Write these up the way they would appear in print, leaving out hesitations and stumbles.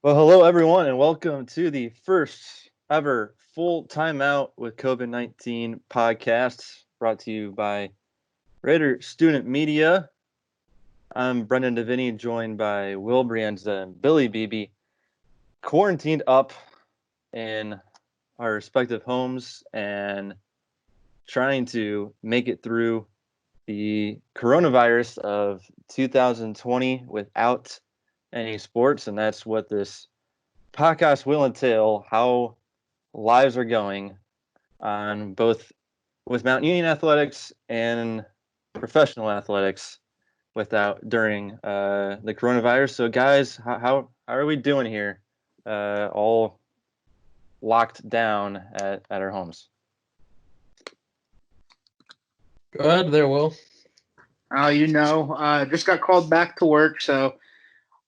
Well, hello everyone, and welcome to the first ever full Timeout with COVID-19 podcast brought to you by Raider Student Media. I'm Brendan Deviney, joined by Will Brienza and Billy Beebe, quarantined up in our respective homes and trying to make it through the coronavirus of 2020 without any sports, and that's what this podcast will entail, how lives are going on both with Mount Union athletics and professional athletics during the coronavirus. So guys, how are we doing here? All locked down at our homes. Go ahead there, Will. Just got called back to work, so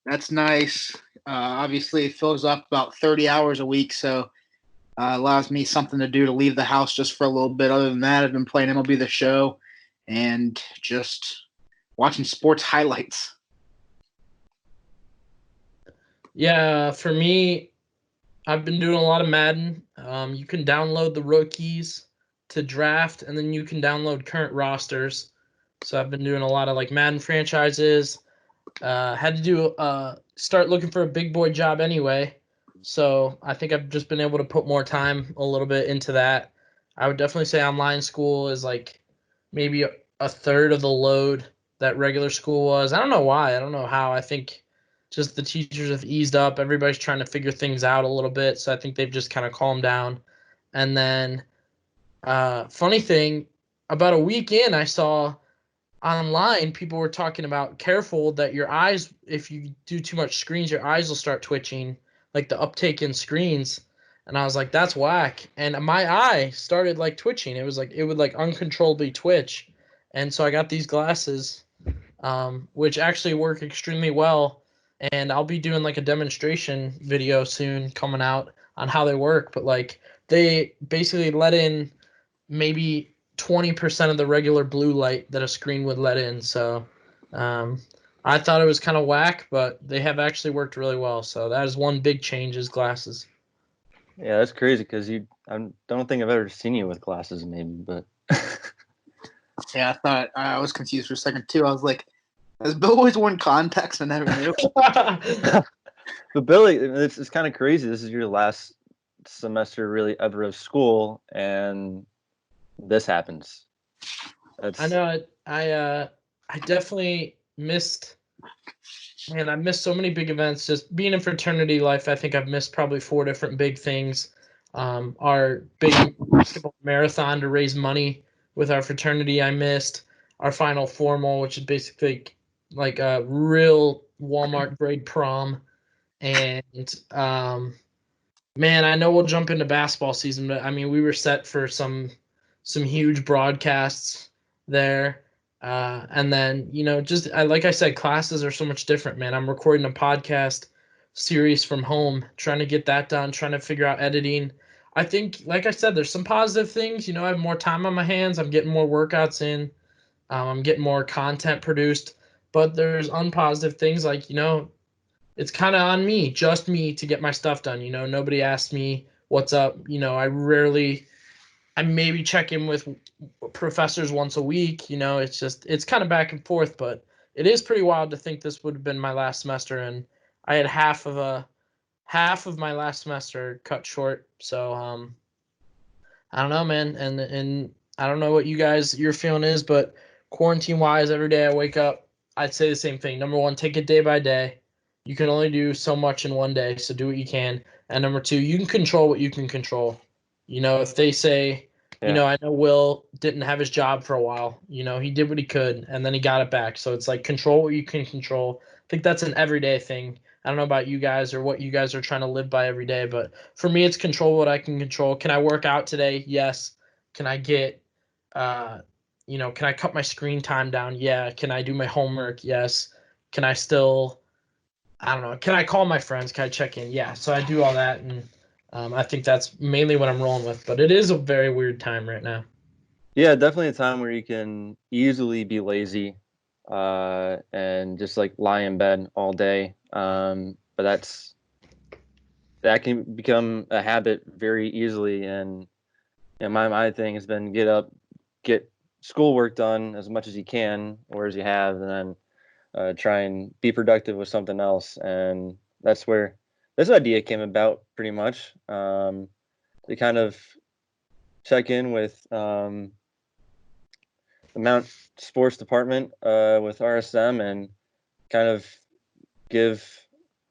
that's nice. Obviously, it fills up about 30 hours a week, so allows me something to do to leave the house just for a little bit. Other than that, I've been playing MLB The Show and just watching sports highlights. Yeah, for me, I've been doing a lot of Madden. You can download the rookies to draft, and then you can download current rosters. So I've been doing a lot of like Madden franchises. Had to start looking for a big boy job anyway. So I think I've just been able to put more time a little bit into that. I would definitely say online school is like maybe a third of the load that regular school was. I don't know why. I don't know how. I think just the teachers have eased up. Everybody's trying to figure things out a little bit. So I think they've just kind of calmed down. And then funny thing, about a week in, I saw online people were talking about careful that your eyes, if you do too much screens, your eyes will start twitching, like the uptake in screens. And I was like, that's whack. And my eye started like twitching. It was like it would like uncontrollably twitch. And so I got these glasses, which actually work extremely well. And I'll be doing like a demonstration video soon coming out on how they work. But like they basically let in maybe 20% of the regular blue light that a screen would let in. So I thought it was kind of whack, but they have actually worked really well. So that is one big change is glasses. Yeah, that's crazy because I don't think I've ever seen you with glasses, maybe, but Yeah, I was confused for a second too. I was like, has Bill always worn contacts and never knew? But Billy, it's kind of crazy. This is your last semester really ever of school, and this happens. I know I definitely missed, man, I missed so many big events. Just being in fraternity life, I think I've missed probably 4 different big things. Our big basketball marathon to raise money with our fraternity, I missed. Our final formal, which is basically like a real Walmart grade prom. And man, I know we'll jump into basketball season, but I mean, we were set for some huge broadcasts there. And then, just like I said, classes are so much different, man. I'm recording a podcast series from home, trying to get that done, trying to figure out editing. I think, like I said, there's some positive things. I have more time on my hands. I'm getting more workouts in. I'm getting more content produced. But there's unpositive things like, it's kind of on me, just me, to get my stuff done. Nobody asked me what's up. I maybe check in with professors once a week. It's kind of back and forth, but it is pretty wild to think this would have been my last semester, and I had half of my last semester cut short. So I don't know, man, and I don't know what your feeling is, but quarantine wise, every day I wake up, I'd say the same thing. Number one, take it day by day. You can only do so much in one day, so do what you can. And number two, you can control what you can control. If they say, I know Will didn't have his job for a while. He did what he could, and then he got it back. So it's like control what you can control. I think that's an everyday thing. I don't know about you guys or what you guys are trying to live by every day, but for me, it's control what I can control. Can I work out today? Yes. Can I get, can I cut my screen time down? Yeah. Can I do my homework? Yes. Can I still, I don't know. Can I call my friends? Can I check in? Yeah. So I do all that, and I think that's mainly what I'm rolling with. But it is a very weird time right now. Yeah, definitely a time where you can easily be lazy and just like lie in bed all day. But that's that can become a habit very easily. And my thing has been get schoolwork done as much as you can or as you have, and then try and be productive with something else. And that's where this idea came about, pretty much. To kind of check in with the Mount Sports Department with RSM and kind of give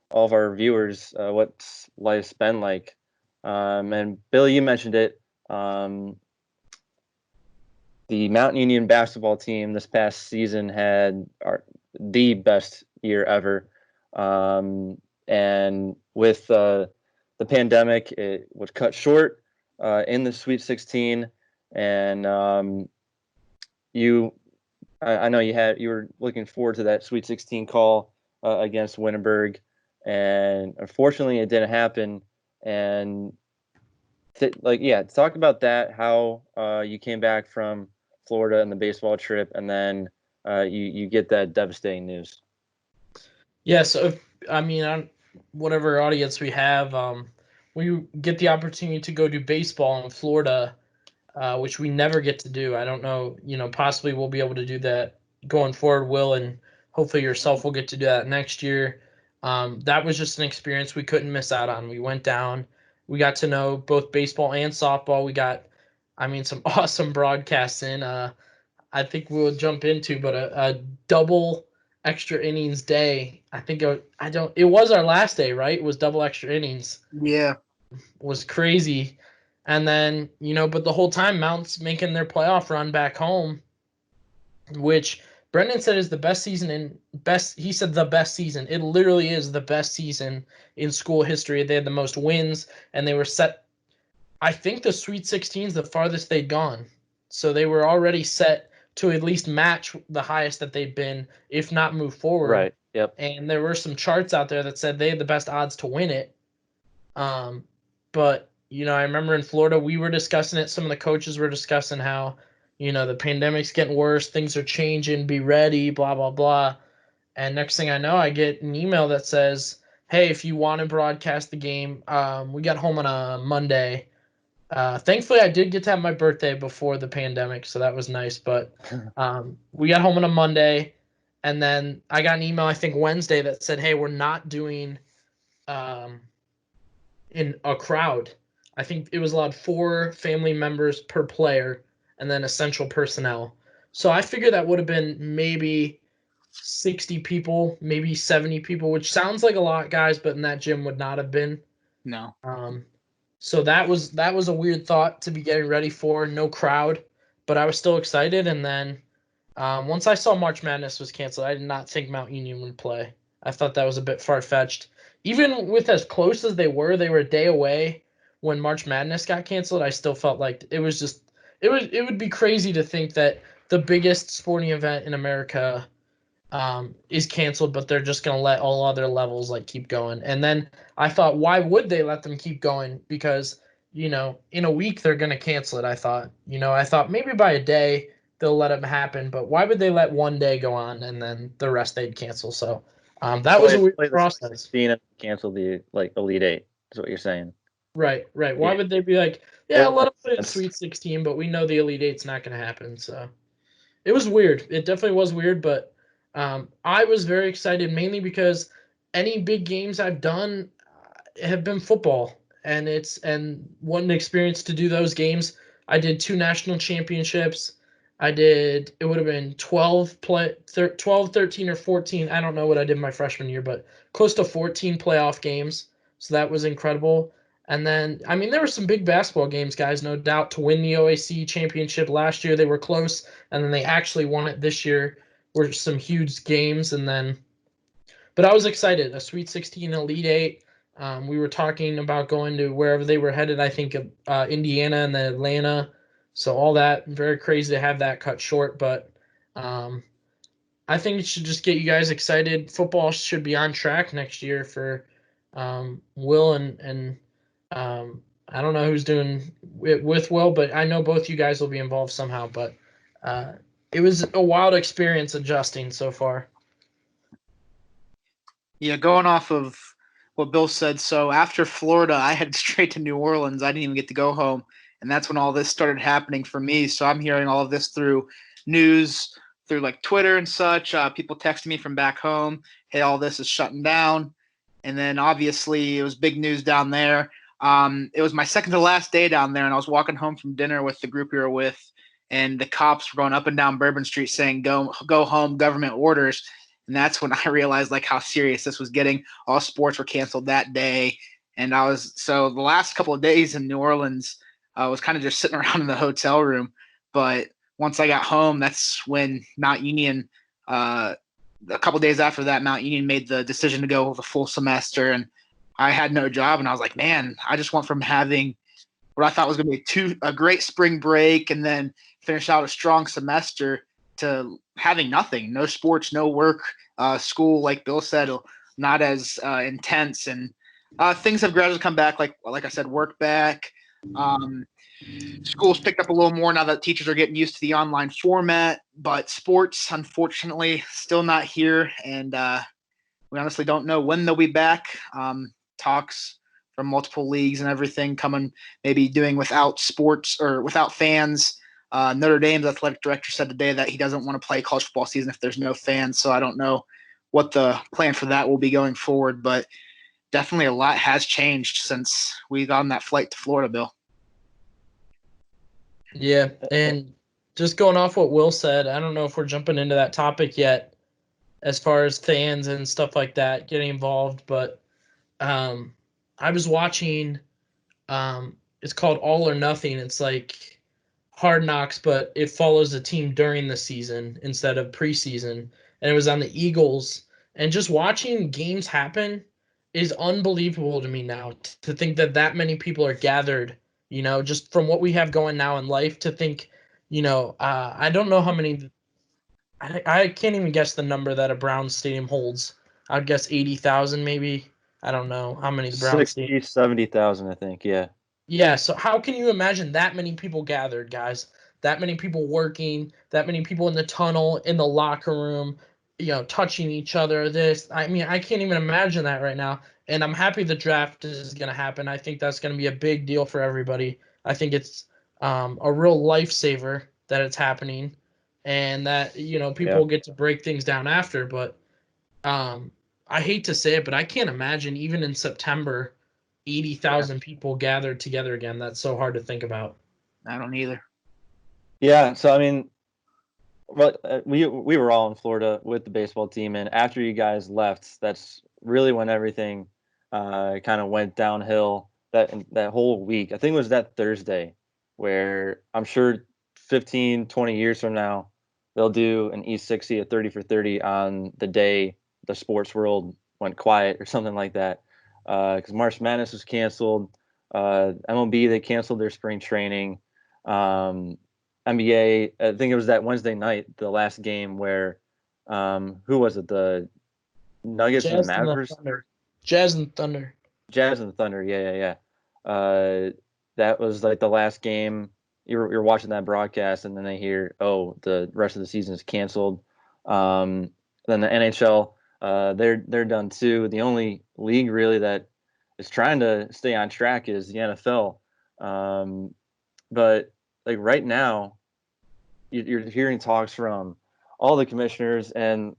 all of our viewers what life's been like. And Billy, you mentioned it. The Mount Union basketball team this past season had the best year ever. And with the pandemic, it was cut short in the Sweet 16. And I know you were looking forward to that Sweet 16 call against Wittenberg, and unfortunately, it didn't happen. And talk about that. How you came back from Florida and the baseball trip, and then you get that devastating news. Yeah, so on whatever audience we have, we get the opportunity to go do baseball in Florida, which we never get to do. I don't know, possibly we'll be able to do that going forward, Will, and hopefully yourself will get to do that next year. That was just an experience we couldn't miss out on. We went down, we got to know both baseball and softball. We got, some awesome broadcasts in. I think we'll jump into, but a double extra innings day. I think it was our last day, right? It was double extra innings. Yeah. Was crazy. And then, but the whole time Mount's making their playoff run back home, which Brendan said is the best season he said the best season. It literally is the best season in school history. They had the most wins, and they were set. I think the Sweet 16 is the farthest they'd gone. So they were already set to at least match the highest that they'd been, if not move forward. Right. Yep. And there were some charts out there that said they had the best odds to win it. But I remember in Florida, we were discussing it. Some of the coaches were discussing how, the pandemic's getting worse, things are changing, be ready, blah, blah, blah. And next thing I know, I get an email that says, hey, if you want to broadcast the game, we got home on a Monday. Thankfully, I did get to have my birthday before the pandemic, so that was nice. But we got home on a Monday, and then I got an email, I think Wednesday, that said, hey, we're not doing in a crowd. I think it was allowed 4 family members per player and then essential personnel. So I figured that would have been maybe 60 people, maybe 70 people, which sounds like a lot, guys, but in that gym would not have been. No. So that was a weird thought to be getting ready for. No crowd, but I was still excited. And then once I saw March Madness was canceled, I did not think Mount Union would play. I thought that was a bit far-fetched. Even with as close as they were a day away when March Madness got canceled. I still felt like it would be crazy to think that the biggest sporting event in America is canceled, but they're just going to let all other levels keep going. And then I thought, why would they let them keep going? Because, in a week they're going to cancel it. I thought maybe by a day they'll let it happen, but why would they let one day go on and then the rest they'd cancel? So that was a weird process. Cancel the Elite Eight is what you're saying. Right. Why would they be like, yeah, let them put it in Sweet 16, but we know the Elite Eight's not going to happen. So it was weird. It definitely was weird, but I was very excited mainly because any big games I've done have been football, and what an experience to do those games. I did 2 national championships. It would have been 12, 13, or 14. I don't know what I did my freshman year, but close to 14 playoff games. So that was incredible. And then, there were some big basketball games, guys, no doubt. To win the OAC championship last year, they were close, and then they actually won it this year. Were some huge games, but I was excited. A Sweet 16, Elite 8. We were talking about going to wherever they were headed. I think Indiana and then Atlanta. So all that, very crazy to have that cut short. But I think it should just get you guys excited. Football should be on track next year for Will and I don't know who's doing it with Will, but I know both you guys will be involved somehow. But it was a wild experience adjusting so far. Yeah, going off of what Bill said. So after Florida, I headed straight to New Orleans. I didn't even get to go home, and that's when all this started happening for me. So I'm hearing all of this through news, through like Twitter and such. People texting me from back home, hey, all this is shutting down. And then obviously it was big news down there. It was my second to last day down there, and I was walking home from dinner with the group we were with, and the cops were going up and down Bourbon Street saying, go home, government orders. And that's when I realized like how serious this was getting. All sports were canceled that day. And so the last couple of days in New Orleans, I was kind of just sitting around in the hotel room. But once I got home, that's when Mount Union, a couple of days after that, Mount Union made the decision to go with a full semester. And I had no job. And I was like, man, I just went from having what I thought was going to be a great spring break and then finish out a strong semester to having nothing, no sports, no work, school, like Bill said, not as intense. And things have gradually come back, like I said, work back. School's picked up a little more now that teachers are getting used to the online format, but sports, unfortunately, still not here. And we honestly don't know when they'll be back. Talks from multiple leagues and everything coming, maybe doing without sports or without fans. Notre Dame's athletic director said today that he doesn't want to play college football season if there's no fans. So I don't know what the plan for that will be going forward, but definitely a lot has changed since we got on that flight to Florida, Bill. Yeah, and just going off what Will said, I don't know if we're jumping into that topic yet as far as fans and stuff like that getting involved, but I was watching, it's called All or Nothing. It's like Hard Knocks, but it follows the team during the season instead of preseason. And it was on the Eagles. And just watching games happen is unbelievable to me now. To think that many people are gathered, just from what we have going now in life, to think, I don't know how many. I can't even guess the number that a Browns stadium holds. I'd guess 80,000 maybe. I don't know how many the Browns 60, 70,000, I think. Yeah. Yeah, so how can you imagine that many people gathered, guys? That many people working, that many people in the tunnel, in the locker room, touching each other. I mean, I can't even imagine that right now. And I'm happy the draft is going to happen. I think that's going to be a big deal for everybody. I think it's a real lifesaver that it's happening, and that people get to break things down after. But I hate to say it, but I can't imagine even in September 80,000 people gathered together again. That's so hard to think about. I don't either. Yeah, so I mean, we were all in Florida with the baseball team, and after you guys left, that's really when everything kind of went downhill. That whole week, I think it was that Thursday, where I'm sure 15, 20 years from now, they'll do an E60, a 30 for 30 on the day the sports world went quiet or something like that. Because March Madness was canceled. MLB, they canceled their spring training. NBA, I think it was that Wednesday night, the last game where, who was it? The Nuggets and the Mavericks? Jazz and Thunder. Jazz and the Thunder, yeah. That was like the last game. You're watching that broadcast, and then they hear, oh, the rest of the season is canceled. Then the NHL, they're done too. The only league really that is trying to stay on track is the NFL. But like right now, you're hearing talks from all the commissioners, and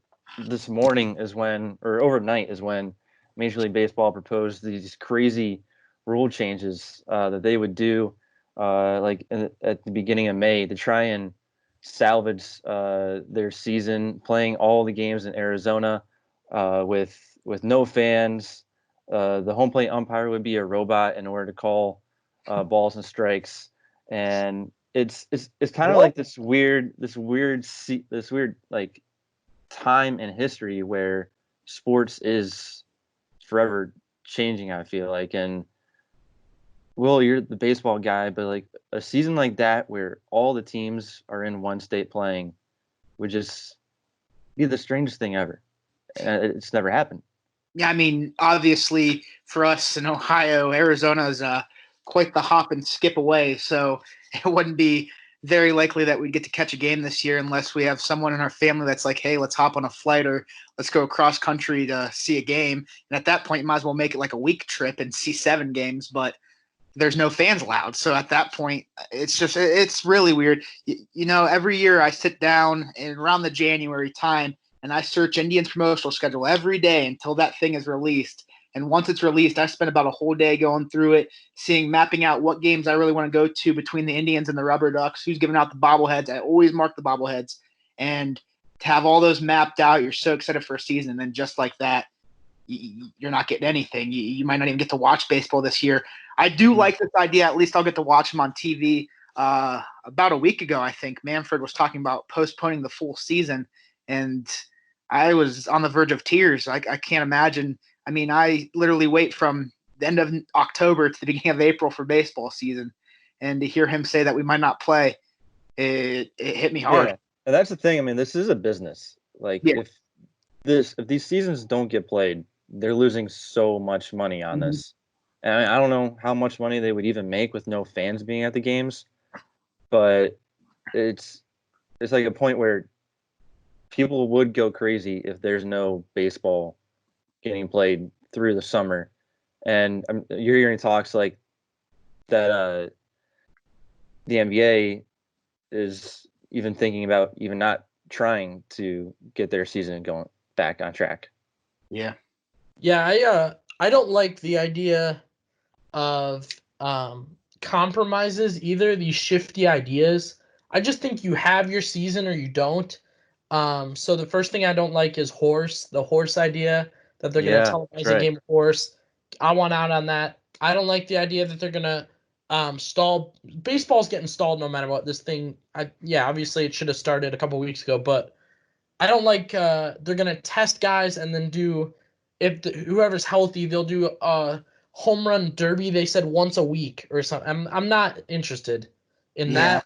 this morning is when, or overnight is when, Major League Baseball proposed these crazy rule changes that they would do at the beginning of May to try and salvage their season, playing all the games in Arizona with no fans. The home plate umpire would be a robot in order to call balls and strikes, and it's kind of like this weird like time in history where sports is forever changing, I feel like. And Will, you're the baseball guy, but like a season like that where all the teams are in one state playing would just be the strangest thing ever. It's never happened. Yeah, I mean, obviously for us in Ohio, Arizona is quite the hop and skip away, so it wouldn't be very likely that we'd get to catch a game this year unless we have someone in our family that's like, hey, let's hop on a flight or let's go across country to see a game. And at that point, you might as well make it like a week trip and see 7 games, but there's no fans allowed. So at that point, it's really weird. Every year I sit down and around the January time and I search Indians promotional schedule every day until that thing is released. And once it's released, I spend about a whole day going through it, mapping out what games I really want to go to between the Indians and the Rubber Ducks, who's giving out the bobbleheads. I always mark the bobbleheads. And to have all those mapped out, you're so excited for a season. And then just like that, you're not getting anything. You might not even get to watch baseball this year. I do like this idea. At least I'll get to watch them on TV. About a week ago, I think, Manfred was talking about postponing the full season. And I was on the verge of tears. I can't imagine. I mean, I literally wait from the end of October to the beginning of April for baseball season. And to hear him say that we might not play, it hit me hard. Yeah. And that's the thing. I mean, this is a business. Like, if these seasons don't get played, they're losing so much money on this. And I don't know how much money they would even make with no fans being at the games. But it's like a point where people would go crazy if there's no baseball getting played through the summer. And you're hearing talks like that the NBA is even thinking about even not trying to get their season going back on track. Yeah. Yeah, I don't like the idea of compromises either, these shifty ideas. I just think you have your season or you don't. So the first thing I don't like is the horse idea that they're going to televise a game of horse. I want out on that. I don't like the idea that they're going to stall. Baseball's getting stalled no matter what. This thing, obviously it should have started a couple weeks ago, but I don't like they're going to test guys and then do, whoever's healthy, they'll do a home run derby, they said once a week or something. I'm not interested in that.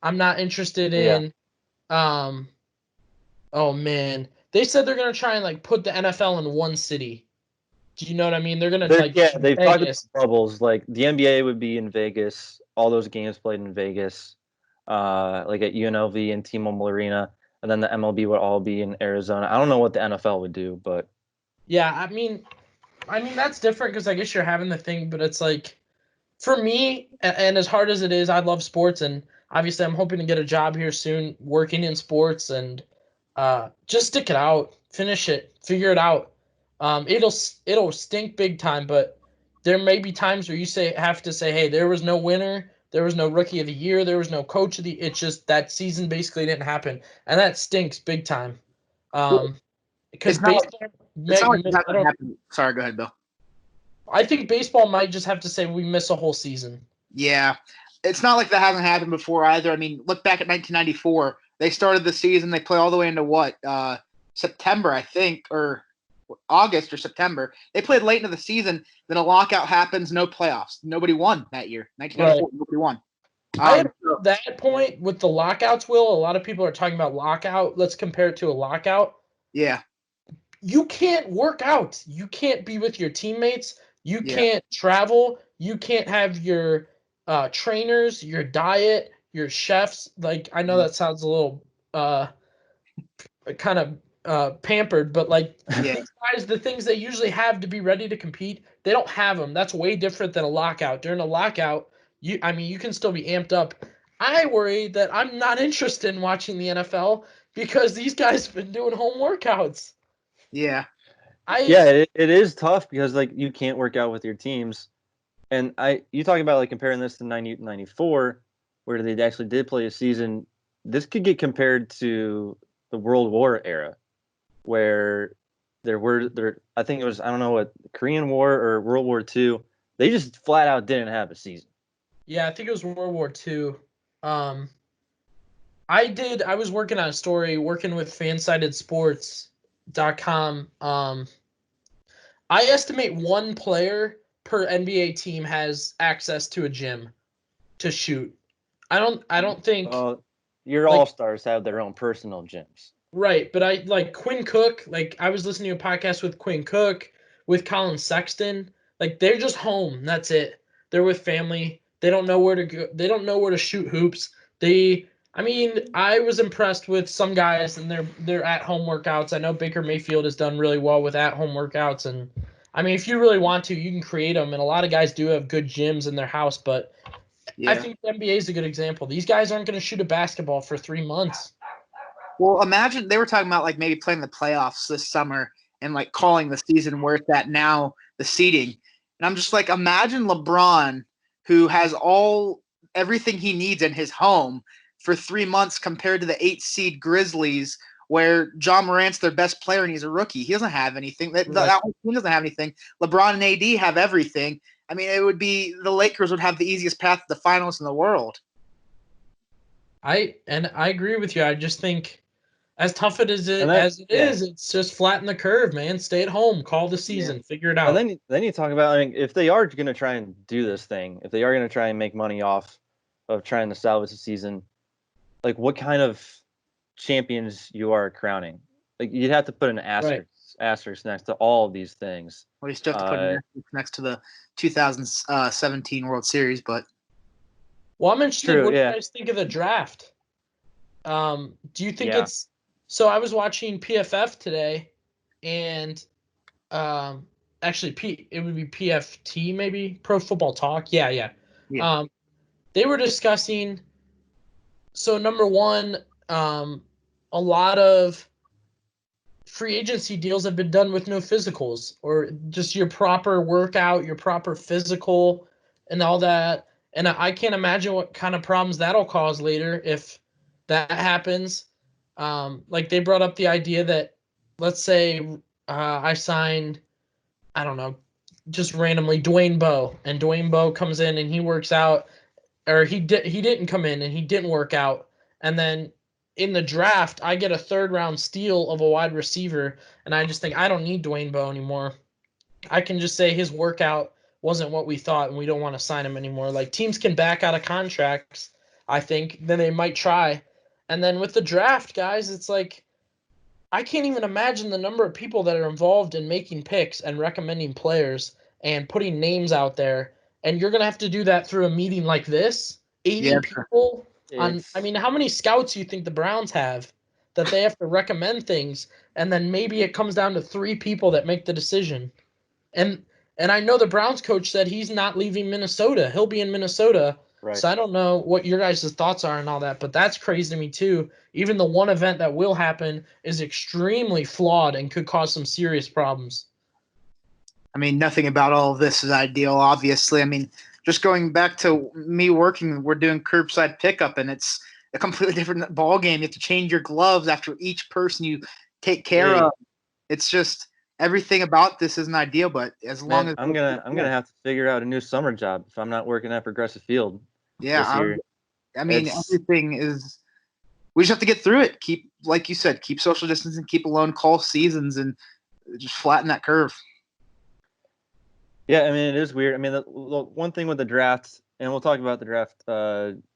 I'm not interested in oh man. They said they're gonna try and like put the NFL in one city. Do you know what I mean? They're gonna they've talked about bubbles. Like the NBA would be in Vegas, all those games played in Vegas, like at UNLV and T-Mobile Arena, and then the MLB would all be in Arizona. I don't know what the NFL would do, but yeah, I mean that's different because I guess you're having the thing, but it's like for me, and as hard as it is, I love sports, and obviously I'm hoping to get a job here soon working in sports, and just stick it out, finish it, figure it out. It'll stink big time, but there may be times where you have to say, hey, there was no winner, there was no rookie of the year, there was no coach of the. It's just that season basically didn't happen, and that stinks big time. Because baseball, sorry, go ahead, Bill. I think baseball might just have to say we miss a whole season. Yeah, it's not like that hasn't happened before either. I mean, look back at 1994. They started the season. They play all the way into what? September, I think, or August or September. They played late into the season. Then a lockout happens. No playoffs. Nobody won that year. 1994, Nobody won. At that point, with the lockouts, Will, a lot of people are talking about lockout. Let's compare it to a lockout. Yeah. You can't work out. You can't be with your teammates. You can't travel. You can't have your trainers, your diet, your chefs. Like, I know that sounds a little kind of pampered, but like these guys, the things they usually have to be ready to compete, they don't have them. That's way different than a lockout. During a lockout, you can still be amped up. I worry that I'm not interested in watching the NFL because these guys have been doing home workouts. Yeah. It is tough because like you can't work out with your teams. And you talking about like comparing this to 94, where they actually did play a season. This could get compared to the World War era, where I think it was, I don't know what, Korean War or World War II. They just flat out didn't have a season. Yeah, I think it was World War II. I was working on a story, working with fansidedsports.com. I estimate one player per NBA team has access to a gym to shoot. I don't think your all-stars have their own personal gyms. Right, but I like Quinn Cook. Like I was listening to a podcast with Quinn Cook, with Colin Sexton. Like they're just home. That's it. They're with family. They don't know where to go. They don't know where to shoot hoops. I was impressed with some guys and their at-home workouts. I know Baker Mayfield has done really well with at-home workouts, and I mean, if you really want to, you can create them. And a lot of guys do have good gyms in their house, but I think the NBA is a good example. These guys aren't going to shoot a basketball for 3 months. Well, imagine they were talking about like maybe playing the playoffs this summer and like calling the season where it's at now, the seeding. And I'm just like, imagine LeBron, who has everything he needs in his home for 3 months compared to the 8 seed Grizzlies, where John Morant's their best player and he's a rookie. He doesn't have anything. That whole team doesn't have anything. LeBron and AD have everything. I mean, it would be the Lakers would have the easiest path to the finals in the world. I agree with you. I just think as tough it is, it's just flatten the curve, man. Stay at home, call the season, figure it out. And then you talk about, I mean, if they are going to try and do this thing, if they are going to try and make money off of trying to salvage the season, like what kind of champions you are crowning? Like you'd have to put an asterisk next to all of these things. Well, you still have to put an asterisk next to the 2017 World Series, but. Well, I'm interested. What do you guys think of the draft? Do you think it's? So I was watching PFF today, and actually, it would be PFT maybe, Pro Football Talk. Yeah. They were discussing. So number one, a lot of free agency deals have been done with no physicals, or just your proper workout, your proper physical, and all that. And I can't imagine what kind of problems that'll cause later if that happens. Like they brought up the idea that, let's say I signed, I don't know, just randomly Dwayne Bowe, and Dwayne Bowe comes in and he works out, or he didn't come in and he didn't work out, and then in the draft I get a 3rd round steal of a wide receiver, and I just think I don't need Dwayne Bowe anymore. I can just say his workout wasn't what we thought and we don't want to sign him anymore. Like teams can back out of contracts, I think, then they might try. And then with the draft, guys, it's like I can't even imagine the number of people that are involved in making picks and recommending players and putting names out there. And you're going to have to do that through a meeting like this. 80 people. I mean, how many scouts do you think the Browns have that they have to recommend things? And then maybe it comes down to 3 people that make the decision. And I know the Browns coach said he's not leaving Minnesota. He'll be in Minnesota. Right. So I don't know what your guys' thoughts are and all that, but that's crazy to me too. Even the one event that will happen is extremely flawed and could cause some serious problems. I mean, nothing about all of this is ideal, obviously. I mean, just going back to me working, we're doing curbside pickup, and it's a completely different ball game. You have to change your gloves after each person you take care of. It's just everything about this isn't ideal, but as long as I'm gonna have to figure out a new summer job if I'm not working at Progressive Field. Yeah, I mean, everything is. We just have to get through it. Keep, like you said, keep social distancing, keep alone call seasons, and just flatten that curve. Yeah, I mean, it is weird. I mean, the one thing with the draft, and we'll talk about the draft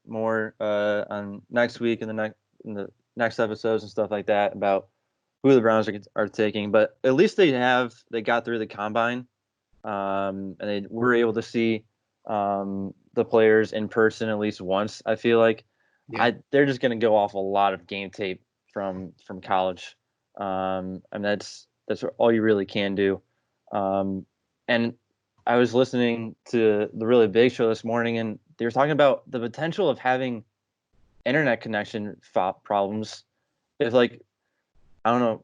more on next week and in the next episodes and stuff like that about who the Browns are taking. But at least they got through the combine, and they were able to see the players in person at least once. I feel like they're just going to go off a lot of game tape from college, and that's all you really can do. And I was listening to the Really Big Show this morning, and they were talking about the potential of having internet connection problems if, like, I don't know,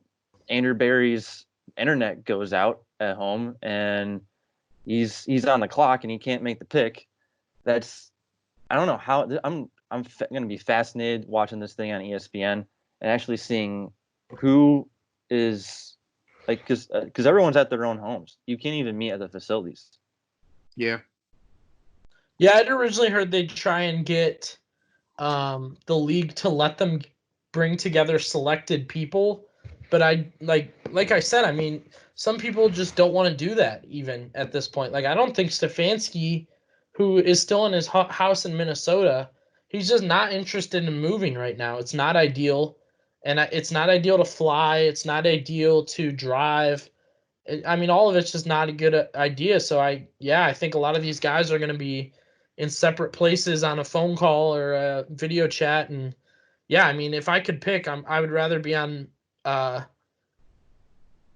Andrew Berry's internet goes out at home and he's on the clock and he can't make the pick. That's, I don't know how. I'm going to be fascinated watching this thing on ESPN and actually seeing who is, like, because everyone's at their own homes. You can't even meet at the facilities. Yeah. Yeah, I'd originally heard they'd try and get the league to let them bring together selected people, but I like I said, I mean, some people just don't want to do that even at this point. Like, I don't think Stefanski, who is still in his house in Minnesota, he's just not interested in moving right now. It's not ideal, and it's not ideal to fly. It's not ideal to drive. I mean, all of it's just not a good idea. So I think a lot of these guys are going to be in separate places on a phone call or a video chat. And yeah, I mean, if I could pick, I would rather be on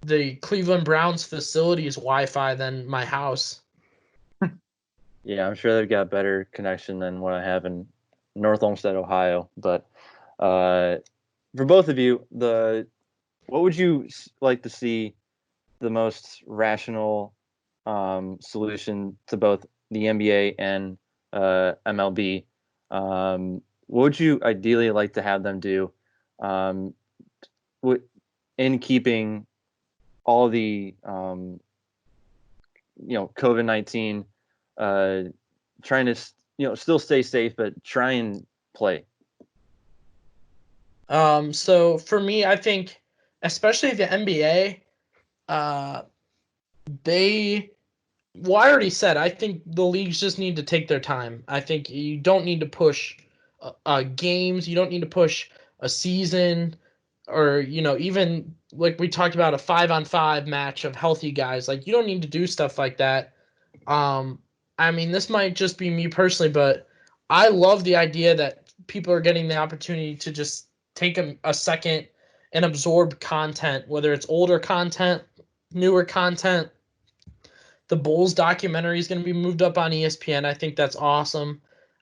the Cleveland Browns facilities Wi-Fi than my house. Yeah, I'm sure they've got better connection than what I have in North Olmsted, Ohio. But for both of you, what would you like to see the most rational solution to both the NBA and MLB? What would you ideally like to have them do in keeping all the COVID-19, trying to still stay safe, but try and play? So for me, I think, especially the NBA, well, I already said, I think the leagues just need to take their time. I think you don't need to push games. You don't need to push a season, or, even like we talked about, a 5-on-5 match of healthy guys. Like, you don't need to do stuff like that. I mean, this might just be me personally, but I love the idea that people are getting the opportunity to just take a second and absorb content, whether it's older content, newer content. The Bulls documentary is going to be moved up on ESPN. I think that's awesome.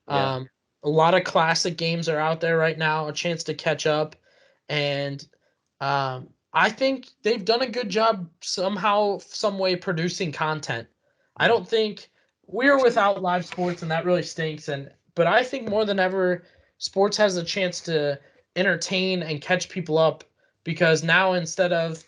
Yeah. A lot of classic games are out there right now, a chance to catch up. And I think they've done a good job somehow, some way producing content. I don't think we're without live sports, and that really stinks. But I think more than ever, sports has a chance to entertain and catch people up, because now instead of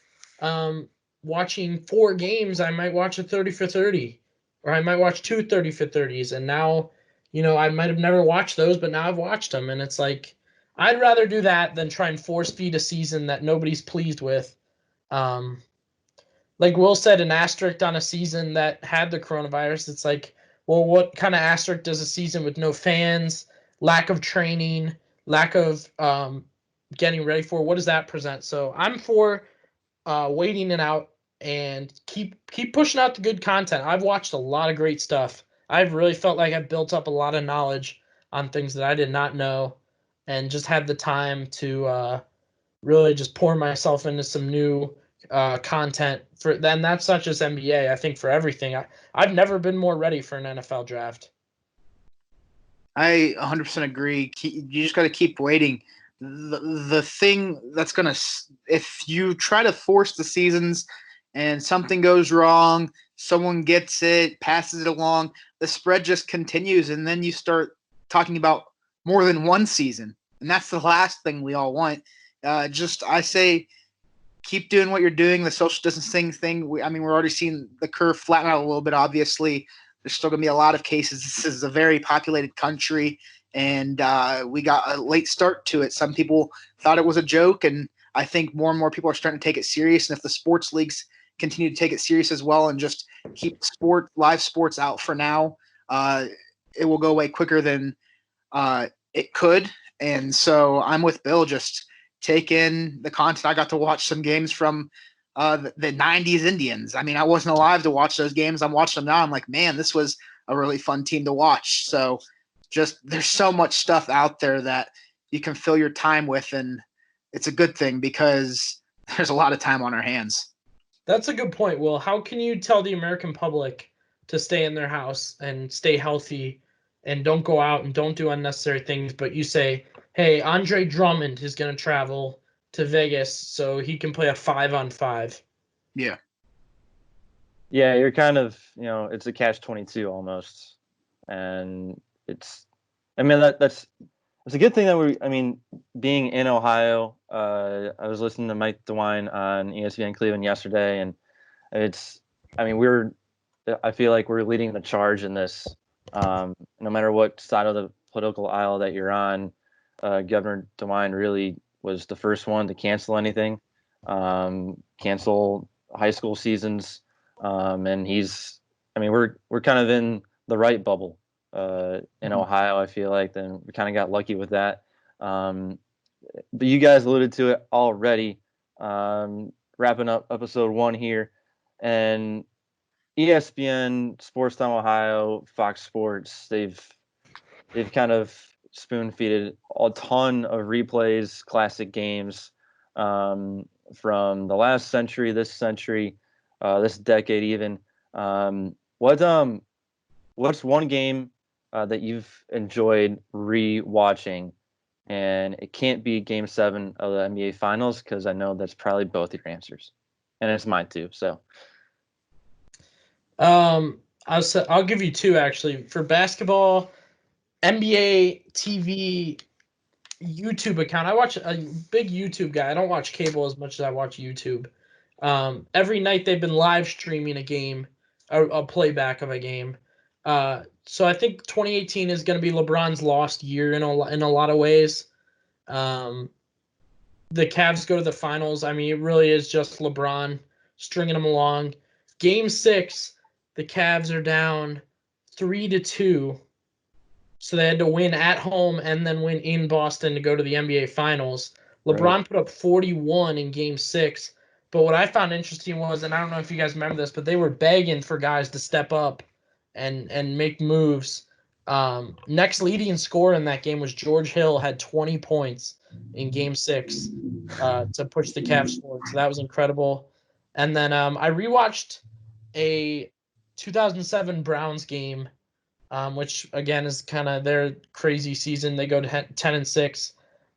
watching 4 games, I might watch a 30 for 30, or I might watch 2 30 for 30s. And now, I might have never watched those, but now I've watched them. And it's like, I'd rather do that than try and force feed a season that nobody's pleased with. Like Will said, an asterisk on a season that had the coronavirus. It's like, well, what kind of asterisk does a season with no fans, lack of training, lack of getting ready for? What does that present? So I'm for waiting it out and keep pushing out the good content. I've watched a lot of great stuff. I've really felt like I've built up a lot of knowledge on things that I did not know, and just had the time to really just pour myself into some new content. For then, that's not just NBA. I think for everything, I've never been more ready for an NFL draft. I 100% agree. You just got to keep waiting. The thing that's going to, if you try to force the seasons and something goes wrong, someone gets it, passes it along, the spread just continues. And then you start talking about more than one season. And that's the last thing we all want. I say, keep doing what you're doing. The social distancing thing. We're already seeing the curve flatten out a little bit, obviously. There's still going to be a lot of cases. This is a very populated country, and we got a late start to it. Some people thought it was a joke, and I think more and more people are starting to take it serious. And if the sports leagues continue to take it serious as well and just keep live sports out for now, it will go away quicker than it could. And so I'm with Bill. Just take in the content. I got to watch some games from the 90s Indians. I mean, I wasn't alive to watch those games. I'm watching them now. I'm like, man, this was a really fun team to watch. So just there's so much stuff out there that you can fill your time with, and it's a good thing because there's a lot of time on our hands. That's a good point, Will. How can you tell the American public to stay in their house and stay healthy and don't go out and don't do unnecessary things, but you say, hey, Andre Drummond is going to travel to Vegas so he can play a 5-on-5? Yeah. Yeah, you're kind of, it's a catch-22 almost. And that's a good thing that being in Ohio, I was listening to Mike DeWine on ESPN Cleveland yesterday, and I feel like we're leading the charge in this. No matter what side of the political aisle that you're on, Governor DeWine really was the first one to cancel anything, cancel high school seasons, and we're kind of in the right bubble in Ohio. I feel like then we kind of got lucky with that. But you guys alluded to it already. Wrapping up episode 1 here, and ESPN, Sports Time Ohio, Fox Sports, they've they've kind of spoon-feeded a ton of replays, classic games from the last century, this century, this decade even. What's one game that you've enjoyed re-watching? And it can't be Game 7 of the NBA Finals because I know that's probably both your answers, and it's mine too. So, I'll give you two actually. For basketball, NBA TV YouTube account. I watch a big YouTube guy. I don't watch cable as much as I watch YouTube. Every night they've been live streaming a game, a playback of a game. So I think 2018 is going to be LeBron's lost year in a lot of ways. The Cavs go to the finals. I mean, it really is just LeBron stringing them along. Game 6, the Cavs are down 3-2. So they had to win at home and then win in Boston to go to the NBA Finals. LeBron put up 41 in Game 6. But what I found interesting was, and I don't know if you guys remember this, but they were begging for guys to step up and make moves. Next leading scorer in that game was George Hill, had 20 points in Game 6 to push the Cavs forward. So that was incredible. And then I rewatched a 2007 Browns game, which again is kind of their crazy season. They go to 10-6.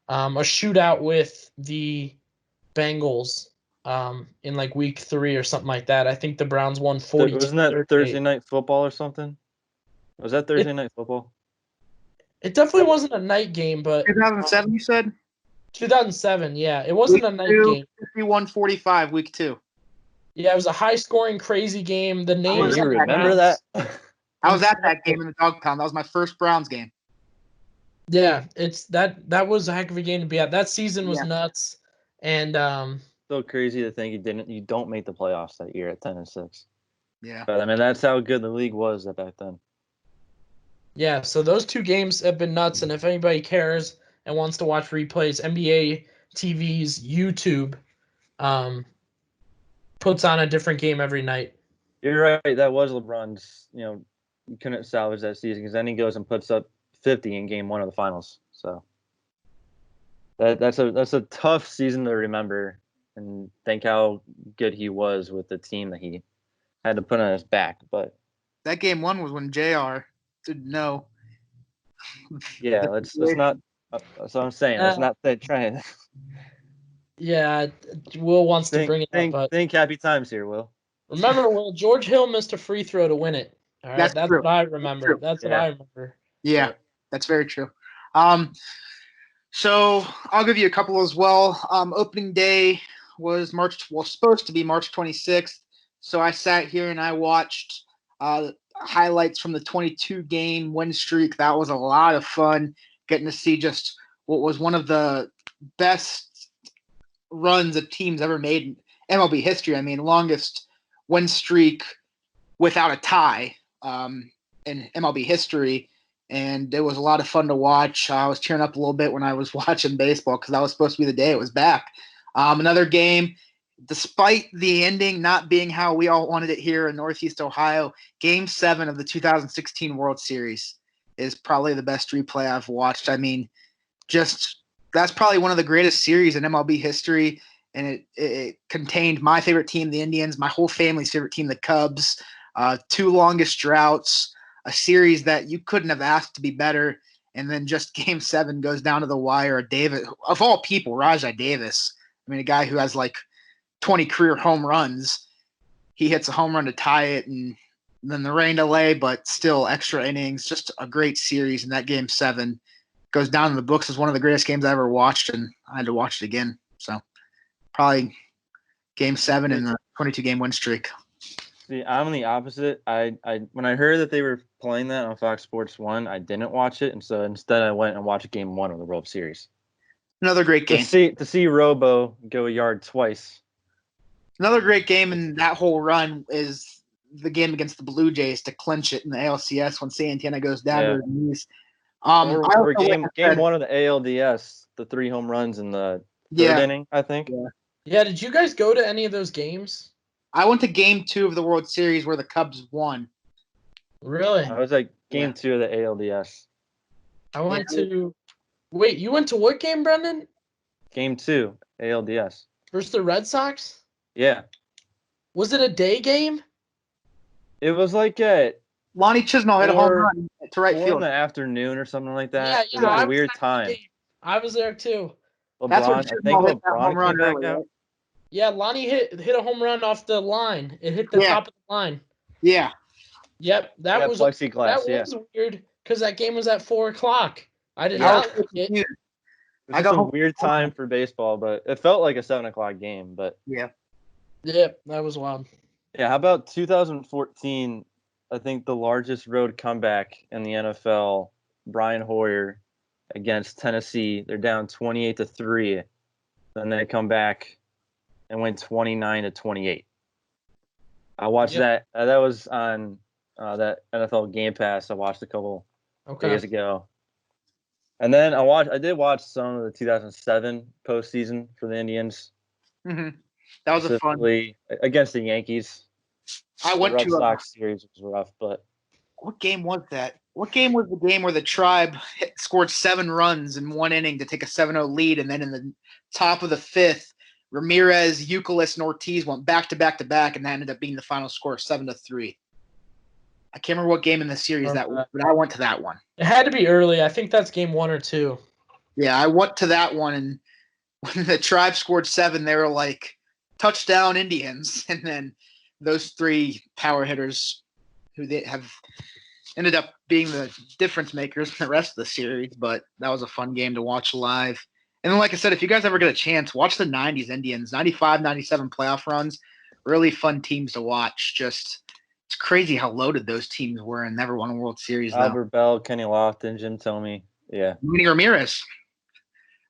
A shootout with the Bengals in like week 3 or something like that. I think the Browns won 40. Wasn't that Thursday Night Football or something? Was that Thursday Night Football? It definitely wasn't a night game, but 2007, you said? 2007, yeah. It wasn't a night game. 51-45, week 2. Yeah, it was a high-scoring, crazy game. The names. You remember that? I was at that game in the dog pound. That was my first Browns game. Yeah, it's that was a heck of a game to be at. That season was nuts, and so crazy to think you don't make the playoffs that year at 10-6. Yeah, but I mean that's how good the league was back then. Yeah, so those two games have been nuts, and if anybody cares and wants to watch replays, NBA TV's YouTube puts on a different game every night. You're right. That was LeBron's. You couldn't salvage that season because then he goes and puts up 50 in Game 1 of the finals. So that's a tough season to remember, and think how good he was with the team that he had to put on his back. But that Game 1 was when JR didn't know. Yeah, let's not. That's what I'm saying. Let's not try and. Yeah, Will wants to bring it up, but think happy times here, Will. Remember, Will, George Hill missed a free throw to win it. All right, that's true. What I remember. That's what I remember. Yeah, that's very true. So I'll give you a couple as well. Opening day was supposed to be March 26th. So I sat here and I watched highlights from the 22-game win streak. That was a lot of fun, getting to see just what was one of the best runs a team's ever made in MLB history. I mean, longest win streak without a tie in MLB history. And it was a lot of fun to watch. I was tearing up a little bit when I was watching baseball because that was supposed to be the day it was back. Another game, despite the ending not being how we all wanted it here in Northeast Ohio, Game 7 of the 2016 World Series is probably the best replay I've watched. I mean, that's probably one of the greatest series in MLB history, and it contained my favorite team, the Indians, my whole family's favorite team, the Cubs, 2 longest droughts, a series that you couldn't have asked to be better, and then just Game 7 goes down to the wire. Davis, of all people, Rajai Davis, I mean, a guy who has like 20 career home runs, he hits a home run to tie it, and then the rain delay, but still extra innings, just a great series. And that Game 7 goes down in the books as one of the greatest games I ever watched, and I had to watch it again. So probably Game 7 in the 22-game win streak. See, I'm the opposite. I when I heard that they were playing that on Fox Sports 1, I didn't watch it, and so instead I went and watched Game 1 of the World Series. Another great game. To see Robo go a yard twice. Another great game in that whole run is the game against the Blue Jays to clinch it in the ALCS when Santana goes down to his knees. Or game 1 of the ALDS, the 3 home runs in the third inning, I think. Yeah, did you guys go to any of those games? I went to Game 2 of the World Series where the Cubs won. Really? I was like Game 2 of the ALDS. I went to. Wait, you went to what game, Brendan? Game 2, ALDS. Versus the Red Sox? Yeah. Was it a day game? It was like at Lonnie Chisnell hit a home run to right 4 in field. the afternoon or something like that. Yeah, It was I a was weird at the time. game. I was there too. That's when I think Chisnell hit that home LeBron run came back early, out. right? Yeah, Lonnie hit a home run off the line. It hit the top of the line. Yeah. Yep, that was plexiglass. was weird because that game was at 4:00. I did I not was like it. confused. It was just a weird time for baseball, but it felt like a 7:00 game. But yeah, that was wild. Yeah, how about 2014? I think the largest road comeback in the NFL. Brian Hoyer against Tennessee. They're down 28-3. Then they come back and win 29-28. I watched that. That was on that NFL Game Pass. I watched a couple days ago. And then I did watch some of the 2007 postseason for the Indians. Mm-hmm. That was a fun against the Yankees. I went the Red to Sox series was rough, but what game was that? What game was the game where the Tribe scored 7 runs in 1 inning to take a 7-0 lead, and then in the top of the 5th, Ramirez, Youkilis, and Ortiz went back to back to back, and that ended up being the final score, 7-3. I can't remember what game in the series that was, but I went to that one. It had to be early. I think that's game 1 or 2. Yeah, I went to that one, and when the Tribe scored 7, they were like, touchdown Indians, and then those 3 power hitters who they have ended up being the difference makers in the rest of the series, but that was a fun game to watch live. And then, like I said, if you guys ever get a chance, watch the 90s Indians, 95, 97 playoff runs. Really fun teams to watch. Just it's crazy how loaded those teams were and never won a World Series. Albert Bell, Kenny Lofton, Jim Thome. Yeah. Manny Ramirez.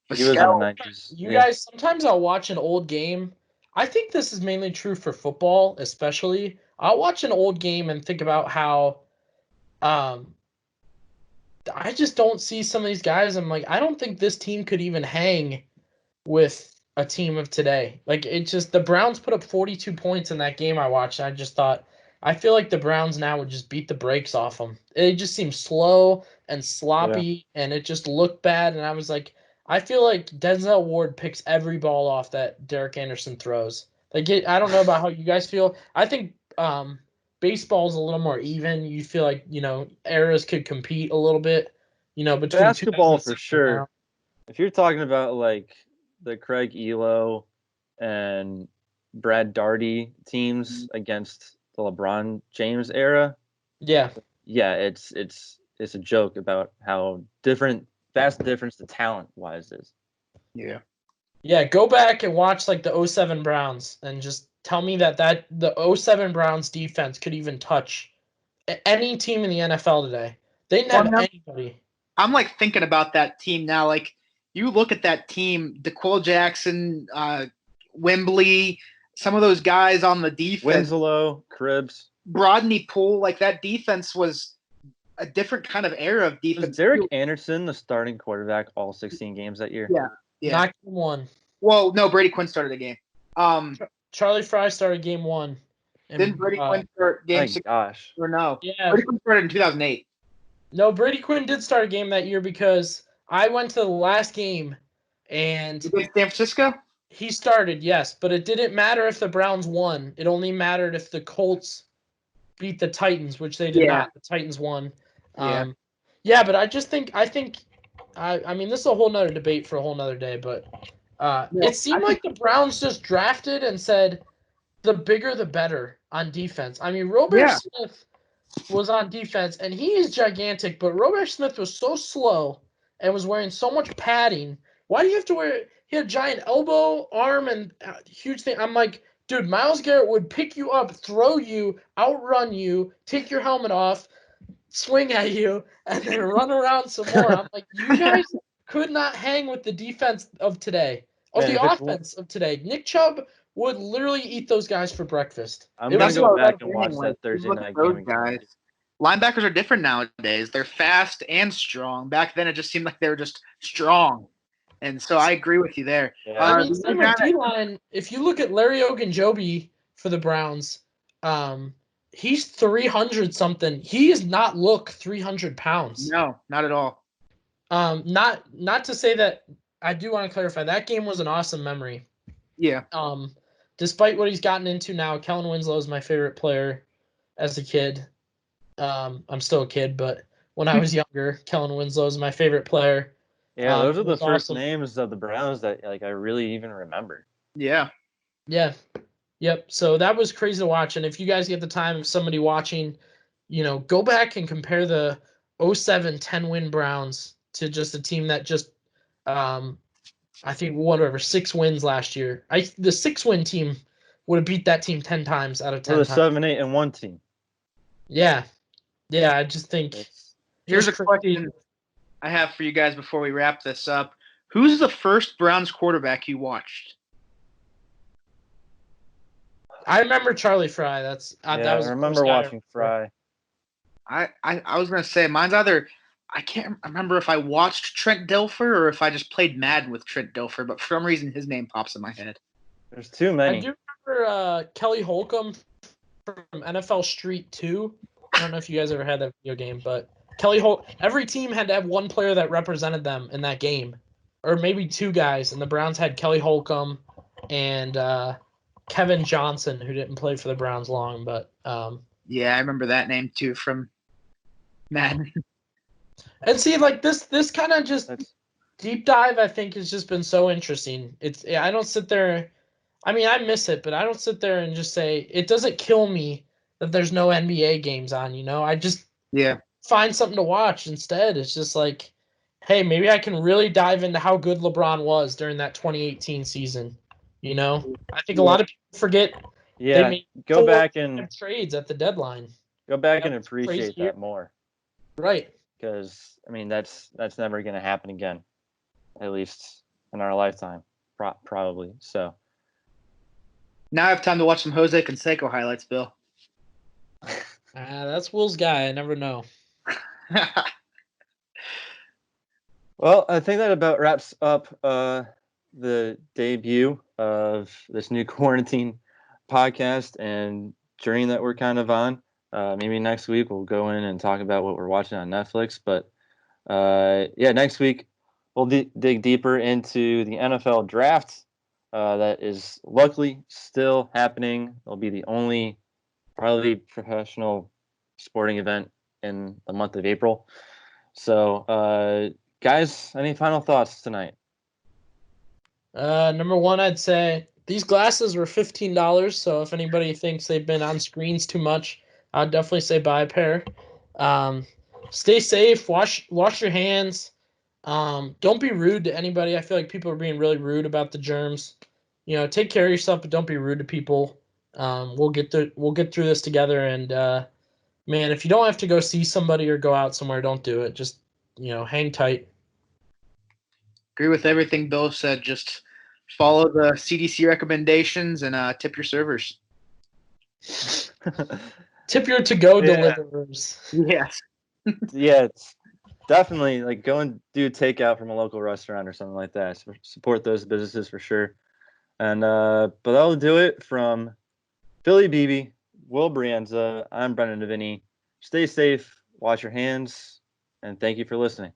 He was in the 90s. You guys, sometimes I'll watch an old game. I think this is mainly true for football, especially. I'll watch an old game and think about how I just don't see some of these guys. I'm like, I don't think this team could even hang with a team of today. Like, it just, the Browns put up 42 points in that game I watched. And I just thought, I feel like the Browns now would just beat the brakes off them. It just seemed slow and sloppy, and it just looked bad. And I was like, I feel like Denzel Ward picks every ball off that Derek Anderson throws. Like, I don't know about how you guys feel. I think baseball's a little more even. You feel like, eras could compete a little bit, between basketball for sure. If you're talking about like the Craig Elo and Brad Daugherty teams against the LeBron James era, it's a joke about how vast difference the talent wise is. Yeah, go back and watch like the 07 Browns and just tell me that the 07 Browns defense could even touch any team in the NFL today. They didn't have anybody. I'm like thinking about that team now. Like, you look at that team, DeQuell Jackson, Wembley, some of those guys on the defense. Winslow, Cribbs. Brodney Poole, like that defense was a different kind of era of defense. Was Derek Anderson the starting quarterback all 16 games that year? Yeah. Not game 1. Well, no, Brady Quinn started the game. Charlie Fry started game 1. Didn't Brady Quinn start game 6? Gosh. Or no? Yeah. Brady Quinn started in 2008. No, Brady Quinn did start a game that year because I went to the last game and Against San Francisco? He started, yes, but it didn't matter if the Browns won. It only mattered if the Colts beat the Titans, which they did not. The Titans won. But I think I mean, this is a whole nother debate for a whole nother day, but it seemed like the Browns just drafted and said the bigger the better on defense. I mean, Robert Smith was on defense, and he is gigantic, but Robert Smith was so slow and was wearing so much padding. Why do you have to wear – he had a giant elbow, arm, and huge thing. I'm like, dude, Myles Garrett would pick you up, throw you, outrun you, take your helmet off, swing at you, and then run around some more. I'm like, you guys could not hang with the defense of today, the offense of today. Nick Chubb would literally eat those guys for breakfast. I'm going to go back and watch that Thursday night game. Guys. Linebackers are different nowadays. They're fast and strong. Back then, it just seemed like they were just strong. And so I agree with you there. Yeah. I mean, same with D-line. If you look at Larry Ogunjobi for the Browns, he's 300-something. He does not look 300 pounds. No, not at all. Not to say that. I do want to clarify that game was an awesome memory. Yeah. Despite what he's gotten into now, Kellen Winslow is my favorite player as a kid. I'm still a kid, but when I was younger, Kellen Winslow is my favorite player. Yeah, those are the first awesome. names of the Browns that I really even remember. Yeah. Yeah. Yep. So that was crazy to watch. And if you guys get the time, if somebody watching, go back and compare the 07 10-win Browns to just a team that just I think 6 wins last year. The 6-win team would have beat that team 10 times out of 10 Or the times. 7-8-1 team. Yeah. Yeah, I just think here's a question I have for you guys before we wrap this up. Who's the first Browns quarterback you watched? I remember Charlie Fry. That was I remember watching Fry. I was gonna say mine's either I can't remember if I watched Trent Dilfer or if I just played Madden with Trent Dilfer, but for some reason his name pops in my head. There's too many. I do remember Kelly Holcomb from NFL Street 2. I don't know if you guys ever had that video game, but every team had to have one player that represented them in that game, or maybe two guys, and the Browns had Kelly Holcomb and Kevin Johnson, who didn't play for the Browns long, but yeah, I remember that name too from Madden. And see, like this kind of just deep dive, I think, has just been so interesting. I don't sit there. I mean, I miss it, but I don't sit there and just say it doesn't kill me that there's no NBA games on. I just find something to watch instead. It's just like, hey, maybe I can really dive into how good LeBron was during that 2018 season. I think a lot of people forget. Yeah, they made go back and trades at the deadline. Go back and appreciate that more. Right. Because that's never going to happen again, at least in our lifetime, probably. So now I have time to watch some Jose Canseco highlights, Bill. That's Will's guy. I never know. Well, I think that about wraps up the debut of this new quarantine podcast and journey that we're kind of on. Maybe next week we'll go in and talk about what we're watching on Netflix. But next week we'll dig deeper into the NFL draft that is luckily still happening. It'll be the only probably professional sporting event in the month of April. So, guys, any final thoughts tonight? Number one, I'd say these glasses were $15. So if anybody thinks they've been on screens too much, I'd definitely say buy a pair. Stay safe. Wash your hands. Don't be rude to anybody. I feel like people are being really rude about the germs. Take care of yourself, but don't be rude to people. We'll get through this together. And man, if you don't have to go see somebody or go out somewhere, don't do it. Just hang tight. Agree with everything Bill said. Just follow the CDC recommendations and tip your servers. Tip your to-go deliverers. Yes. Yeah, it's definitely like go and do takeout from a local restaurant or something like that. Support those businesses for sure. And but that'll do it from Billy Beebe, Will Brienza. I'm Brendan Devini. Stay safe, wash your hands, and thank you for listening.